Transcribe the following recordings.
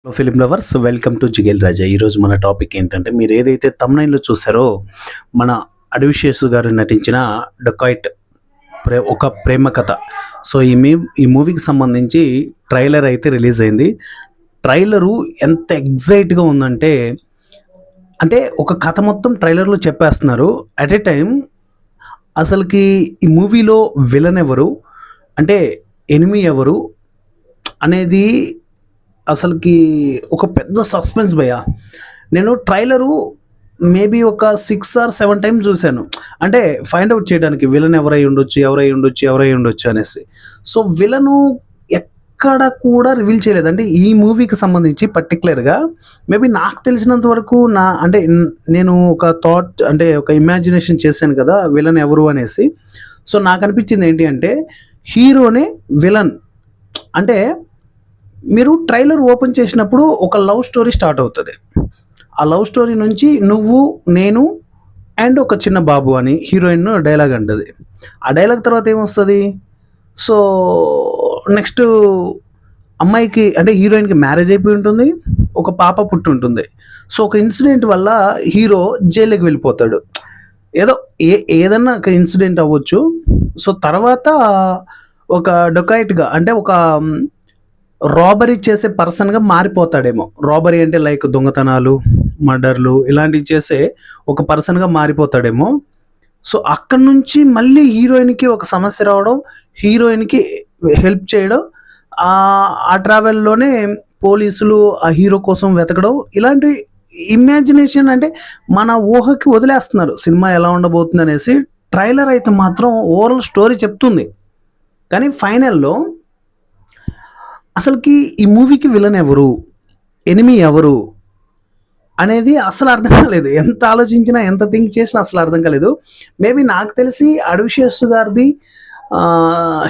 Hello film lovers, welcome to Jigel Raja. ఈరోజు మన topic ఏంటంటే, మీరు ఏదైతే తమ్నైన్లో చూసారో, మన అడవిశేషు గారు నటించిన డొకాయిట్ ఒక ప్రేమ కథ. సో ఈ మూవీకి సంబంధించి ట్రైలర్ అయితే రిలీజ్ అయింది. ట్రైలరు ఎంత ఎగ్జైట్గా ఉందంటే, అంటే ఒక కథ మొత్తం ట్రైలర్లో చెప్పేస్తున్నారు. అట్ ఏ టైం అసలుకి ఈ మూవీలో విలన్ ఎవరు, అంటే ఎనిమీ ఎవరు అనేది అసలుకి ఒక పెద్ద సస్పెన్స్ భయ్య. నేను ట్రైలరు మేబీ ఒక 6 or 7 టైమ్స్ చూశాను, అంటే ఫైండ్ అవుట్ చేయడానికి విలన్ ఎవరై ఉండొచ్చు అనేసి. సో విలను ఎక్కడ కూడా రివీల్ చేయలేదు. అంటే ఈ మూవీకి సంబంధించి పర్టికులర్గా మేబీ నాకు తెలిసినంత వరకు నేను ఒక థాట్, అంటే ఒక ఇమాజినేషన్ చేశాను కదా విలన్ ఎవరు అనేసి. సో నాకు అనిపించింది ఏంటి అంటే, హీరోనే విలన్. అంటే మీరు ట్రైలర్ ఓపెన్ చేసినప్పుడు ఒక లవ్ స్టోరీ స్టార్ట్ అవుతుంది. ఆ లవ్ స్టోరీ నుంచి నువ్వు, నేను అండ్ ఒక చిన్న బాబు అని హీరోయిన్ డైలాగ్ అంటుంది. ఆ డైలాగ్ తర్వాత ఏమొస్తుంది, సో నెక్స్ట్ అమ్మాయికి, అంటే హీరోయిన్కి మ్యారేజ్ అయిపోయి ఉంటుంది, ఒక పాప పుట్టి ఉంటుంది. సో ఒక ఇన్సిడెంట్ వల్ల హీరో జైలుకి వెళ్ళిపోతాడు. ఏదన్నా ఒక ఇన్సిడెంట్ అవ్వచ్చు. సో తర్వాత ఒక డొకాయిట్గా, అంటే ఒక రాబరీ చేసే పర్సన్గా మారిపోతాడేమో. రాబరీ అంటే లైక్ దొంగతనాలు, మర్డర్లు ఇలాంటివి చేసే ఒక పర్సన్గా మారిపోతాడేమో. సో అక్కడ నుంచి మళ్ళీ హీరోయిన్కి ఒక సమస్య రావడం, హీరోయిన్కి హెల్ప్ చేయడం, ఆ ట్రావెల్లోనే పోలీసులు ఆ హీరో కోసం వెతకడం, ఇలాంటి ఇమాజినేషన్, అంటే మన ఊహకి వదిలేస్తున్నారు సినిమా ఎలా ఉండబోతుంది అనేసి. ట్రైలర్ అయితే మాత్రం ఓవరాల్ స్టోరీ చెప్తుంది, కానీ ఫైనల్లో అసలుకి ఈ మూవీకి విలన్ ఎవరు, ఎనిమీ ఎవరు అనేది అసలు అర్థం కాలేదు. ఎంత ఆలోచించినా, ఎంత థింక్ చేసినా అసలు అర్థం కాలేదు. మేబీ నాకు తెలిసి అడవిశేషు గారిది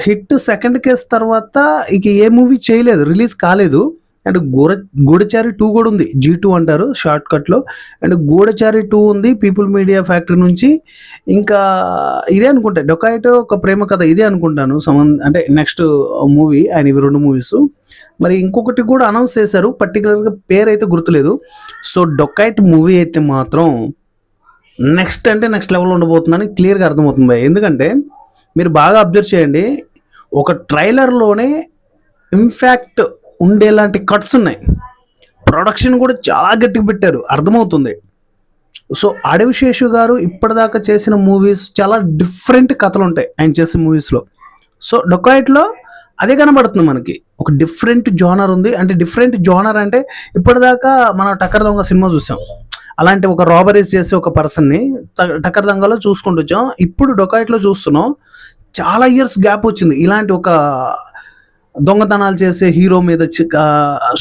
హిట్ సెకండ్ కేస్ తర్వాత ఇక ఏ మూవీ చేయలేదు, రిలీజ్ కాలేదు. అండ్ గూఢచారి 2 కూడా ఉంది, G2 అంటారు షార్ట్ కట్లో. అండ్ గూఢచారి 2 ఉంది పీపుల్ మీడియా ఫ్యాక్టరీ నుంచి. ఇంకా ఇదే అనుకుంటా, డొకాయిట్ ఒక ప్రేమ కథ ఇదే అనుకుంటాను. అంటే నెక్స్ట్ మూవీ ఆయన, ఇవి 2 మూవీస్. మరి ఇంకొకటి కూడా అనౌన్స్ చేశారు, పర్టికులర్గా పేరు అయితే గుర్తులేదు. సో డొకాయిట్ మూవీ అయితే మాత్రం నెక్స్ట్ లెవెల్ ఉండబోతుందని క్లియర్గా అర్థమవుతుంది. ఎందుకంటే మీరు బాగా అబ్జర్వ్ చేయండి, ఒక ట్రైలర్లోనే ఇన్ఫ్యాక్ట్ ఉండేలాంటి కట్స్ ఉన్నాయి. ప్రొడక్షన్ కూడా చాలా గట్టిగా పెట్టారు, అర్థమవుతుంది. సో అడవిశేషు గారు ఇప్పటిదాకా చేసిన మూవీస్ చాలా డిఫరెంట్ కథలు ఉంటాయి ఆయన చేసే మూవీస్లో. సో డొకాయిట్లో అదే కనబడుతుంది మనకి, ఒక డిఫరెంట్ జోనర్ ఉంది. అంటే డిఫరెంట్ జోనర్ అంటే ఇప్పటిదాకా మనం టక్కర్ దొంగ సినిమా చూసాం, అలాంటి ఒక రాబరీస్ చేసే ఒక పర్సన్ని టక్కర్ దొంగలో చూసుకుంటూ వచ్చాం. ఇప్పుడు డొకాయిట్లో చూస్తున్నాం. చాలా ఇయర్స్ గ్యాప్ వచ్చింది ఇలాంటి ఒక దొంగతనాలు చేసే హీరో మీద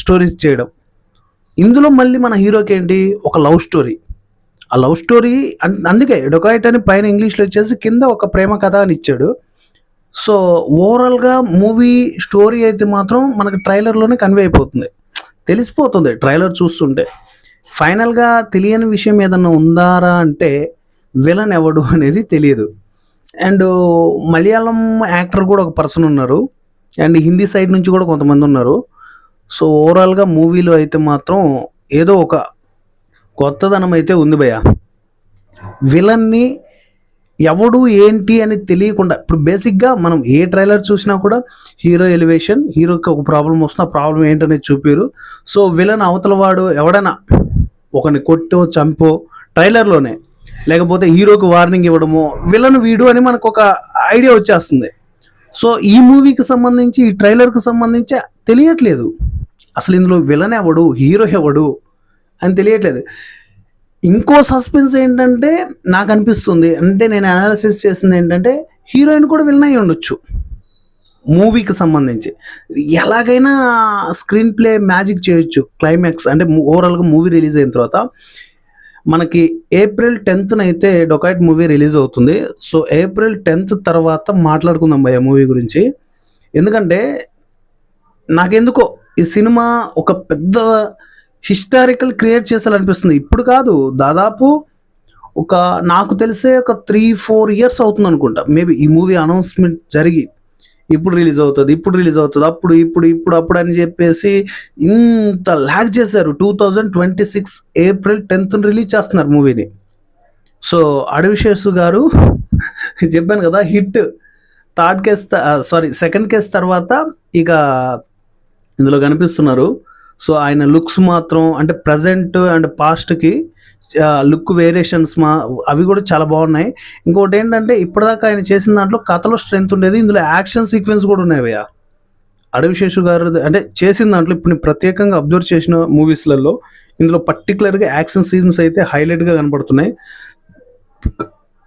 స్టోరీస్ చేయడం. ఇందులో మళ్ళీ మన హీరోకి ఏంటి, ఒక లవ్ స్టోరీ. ఆ లవ్ స్టోరీ అందుకే డొకాయిట్ అని పైన ఇంగ్లీష్లో వచ్చేసి కింద ఒక ప్రేమ కథ అని ఇచ్చాడు. సో ఓవరాల్గా మూవీ స్టోరీ అయితే మాత్రం మనకు ట్రైలర్లోనే కన్వే అయిపోతుంది, తెలిసిపోతుంది ట్రైలర్ చూస్తుంటే. ఫైనల్గా తెలియని విషయం ఏదన్నా ఉందారా అంటే విలన్ ఎవడు అనేది తెలియదు. అండ్ మలయాళం యాక్టర్ కూడా ఒక పర్సన్ ఉన్నారు, అండ్ హిందీ సైడ్ నుంచి కూడా కొంతమంది ఉన్నారు. సో ఓవరాల్గా మూవీలో అయితే మాత్రం ఏదో ఒక కొత్తదనం అయితే ఉంది భయ్య. విలన్ని ఎవడు ఏంటి అని తెలియకుండా, ఇప్పుడు బేసిక్గా మనం ఏ ట్రైలర్ చూసినా కూడా హీరో ఎలివేషన్, హీరోకి ఒక ప్రాబ్లం వస్తుంది, ఆ ప్రాబ్లం ఏంటనేది చూపారు. సో విలన్ అవతల వాడు ఎవడైనా ఒకరిని కొట్టో చంపో ట్రైలర్లోనే, లేకపోతే హీరోకి వార్నింగ్ ఇవ్వడమో విలన్ వీడు అని మనకు ఒక ఐడియా వచ్చేస్తుంది. సో ఈ మూవీకి సంబంధించి, ఈ ట్రైలర్కి సంబంధించి తెలియట్లేదు అసలు ఇందులో విలన్ ఎవడు, హీరో ఎవడు అని తెలియట్లేదు. ఇంకో సస్పెన్స్ ఏంటంటే నాకు అనిపిస్తుంది, అంటే నేను అనాలిసిస్ చేసింది ఏంటంటే, హీరోయిన్ కూడా విలన్ అయి ఉండొచ్చు మూవీకి సంబంధించి. ఎలాగైనా స్క్రీన్ ప్లే మ్యాజిక్ చేయొచ్చు. క్లైమాక్స్ అంటే ఓవరాల్గా మూవీ రిలీజ్ అయిన తర్వాత మనకి April 10th అయితే డొకాయిట్ మూవీ రిలీజ్ అవుతుంది. సో April 10th తర్వాత మాట్లాడుకుందాం భయ్య మూవీ గురించి. ఎందుకంటే నాకెందుకో ఈ సినిమా ఒక పెద్ద హిస్టారికల్ క్రియేట్ చేయాలనిపిస్తుంది. ఇప్పుడు కాదు, దాదాపు నాకు తెలిసే ఒక 3-4 years అవుతుంది అనుకుంటా మేబీ ఈ మూవీ అనౌన్స్మెంట్ జరిగి. ఇప్పుడు రిలీజ్ అవుతుంది, అప్పుడు అప్పుడు అని చెప్పేసి ఇంత ల్యాగ్ చేశారు. 2026 April 10th రిలీజ్ చేస్తున్నారు మూవీని. సో అడవి శేషు గారు చెప్పాను కదా, హిట్ సెకండ్ కేస్ తర్వాత ఇక ఇందులో కనిపిస్తున్నారు. సో ఆయన లుక్స్ మాత్రం అంటే ప్రజెంట్ అండ్ పాస్ట్కి లుక్ వేరియేషన్స్ అవి కూడా చాలా బాగున్నాయి. ఇంకోటి ఏంటంటే ఇప్పటిదాకా ఆయన చేసిన దాంట్లో కథలో స్ట్రెంత్ ఉండేది, ఇందులో యాక్షన్ సీక్వెన్స్ కూడా ఉన్నాయి భయ్యా. అడవి శేషు గారు అంటే చేసిన దాంట్లో ఇప్పుడు నేను ప్రత్యేకంగా అబ్జర్వ్ చేసిన మూవీస్లలో ఇందులో పర్టికులర్గా యాక్షన్ సీన్స్ అయితే హైలైట్గా కనపడుతున్నాయి.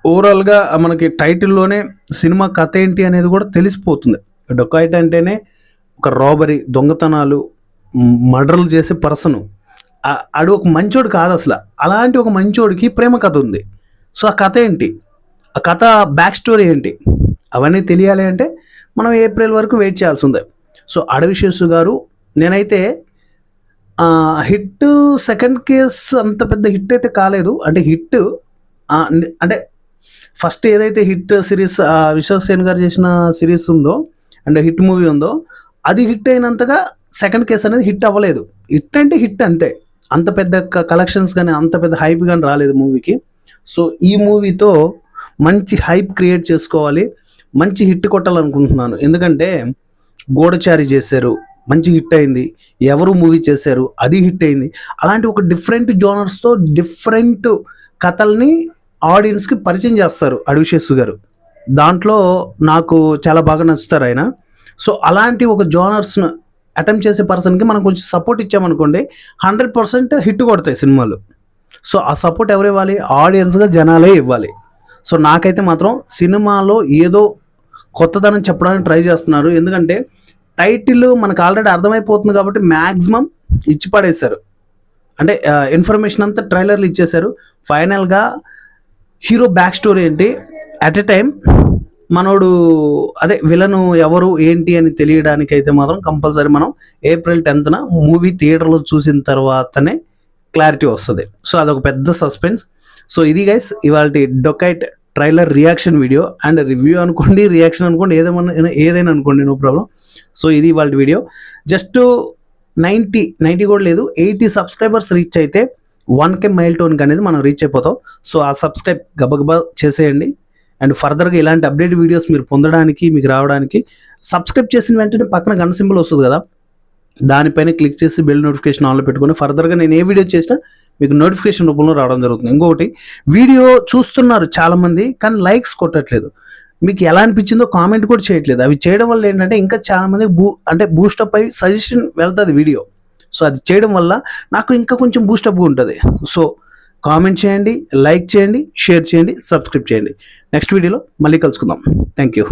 ఓవరాల్గా మనకి టైటిల్లోనే సినిమా కథ ఏంటి అనేది కూడా తెలిసిపోతుంది. డొకాయిట్ అంటేనే ఒక రాబరీ, దొంగతనాలు, మర్డర్లు చేసే పర్సను. ఆడు ఒక మంచోడు కాదు అసలు. అలాంటి ఒక మంచోడికి ప్రేమ కథ ఉంది. సో ఆ కథ ఏంటి, ఆ కథ బ్యాక్ స్టోరీ ఏంటి, అవన్నీ తెలియాలి అంటే మనం ఏప్రిల్ వరకు వెయిట్ చేయాల్సి ఉంది. సో అడవి శేషు గారు నేనైతే హిట్ సెకండ్ కేస్ అంత పెద్ద హిట్ అయితే కాలేదు. అంటే హిట్ అంటే ఫస్ట్ ఏదైతే హిట్ సిరీస్ విశ్వసేన్ గారు చేసిన సిరీస్ ఉందో అండ్ హిట్ మూవీ ఉందో అది హిట్ అయినంతగా సెకండ్ కేస్ అనేది హిట్ అవ్వలేదు. హిట్ అంటే హిట్ అంతే, అంత పెద్ద కలెక్షన్స్ కానీ అంత పెద్ద హైప్ కానీ రాలేదు మూవీకి. సో ఈ మూవీతో మంచి హైప్ క్రియేట్ చేసుకోవాలి, మంచి హిట్ కొట్టాలనుకుంటున్నాను. ఎందుకంటే గూఢచారి చేశారు, మంచి హిట్ అయింది. ఎవరు మూవీ చేశారు, అది హిట్ అయింది. అలాంటి ఒక డిఫరెంట్ జోనర్స్తో డిఫరెంట్ కథల్ని ఆడియన్స్కి పరిచయం చేస్తారు అడవి శేషు గారు. దాంట్లో నాకు చాలా బాగా నచ్చుతారు ఆయన. సో అలాంటి ఒక జోనర్స్ను అటెంప్ట్ చేసే పర్సన్కి మనం కొంచెం సపోర్ట్ ఇచ్చామనుకోండి 100% హిట్ కొడతాయి సినిమాలు. సో ఆ సపోర్ట్ ఎవరు ఇవ్వాలి, ఆడియన్స్గా జనాలే ఇవ్వాలి. సో నాకైతే మాత్రం సినిమాలో ఏదో కొత్తదనం చెప్పడానికి ట్రై చేస్తున్నారు. ఎందుకంటే టైటిల్ మనకు ఆల్రెడీ అర్థమైపోతుంది కాబట్టి మ్యాక్సిమం ఇచ్చి పడేశారు. అంటే ఇన్ఫర్మేషన్ అంతా ట్రైలర్లు ఇచ్చేశారు. ఫైనల్గా హీరో బ్యాక్ స్టోరీ ఏంటి, అట్ ఎ టైం మనోడు అదే విలను ఎవరు ఏంటి అని తెలియడానికి అయితే మాత్రం కంపల్సరీ మనం April 10th మూవీ థియేటర్లో చూసిన తర్వాతనే క్లారిటీ వస్తుంది. సో అదొక పెద్ద సస్పెన్స్. సో ఇది గైస్ ఇవాళ dacoit trailer reaction video and review అనుకోండి, రియాక్షన్ అనుకోండి, ఏదైనా అనుకోండి, నో ప్రాబ్లం. సో ఇది ఇవాళ వీడియో. జస్ట్ 90 కూడా లేదు, 80 సబ్స్క్రైబర్స్ రీచ్ అయితే 1K మైల్ టోన్కి అనేది మనం రీచ్ అయిపోతాం. సో ఆ సబ్స్క్రైబ్ గబగబా చేసేయండి. అండ్ ఫర్దర్గా ఇలాంటి అప్డేట్ వీడియోస్ మీరు పొందడానికి, మీకు రావడానికి సబ్స్క్రైబ్ చేసిన వెంటనే పక్కన గంట సింబల్ వస్తుంది కదా, దానిపైన క్లిక్ చేసి బెల్ నోటిఫికేషన్ ఆన్లో పెట్టుకొని ఫర్దర్గా నేను ఏ వీడియో చేసినా మీకు నోటిఫికేషన్ రూపంలో రావడం జరుగుతుంది. ఇంకొకటి, వీడియో చూస్తున్నారు చాలామంది కానీ లైక్స్ కొట్టట్లేదు. మీకు ఎలా అనిపించిందో కామెంట్ కూడా చేయట్లేదు. అవి చేయడం వల్ల ఏంటంటే ఇంకా చాలామంది బూస్టప్ అయ్యి సజెషన్ వెళ్తుంది వీడియో. సో అది చేయడం వల్ల నాకు ఇంకా కొంచెం బూస్టప్గా ఉంటుంది. సో కామెంట్ చేయండి, లైక్ చేయండి, షేర్ చేయండి, సబ్స్క్రైబ్ చేయండి. నెక్స్ట్ వీడియోలో మళ్ళీ కలుసుకుందాం. Thank you.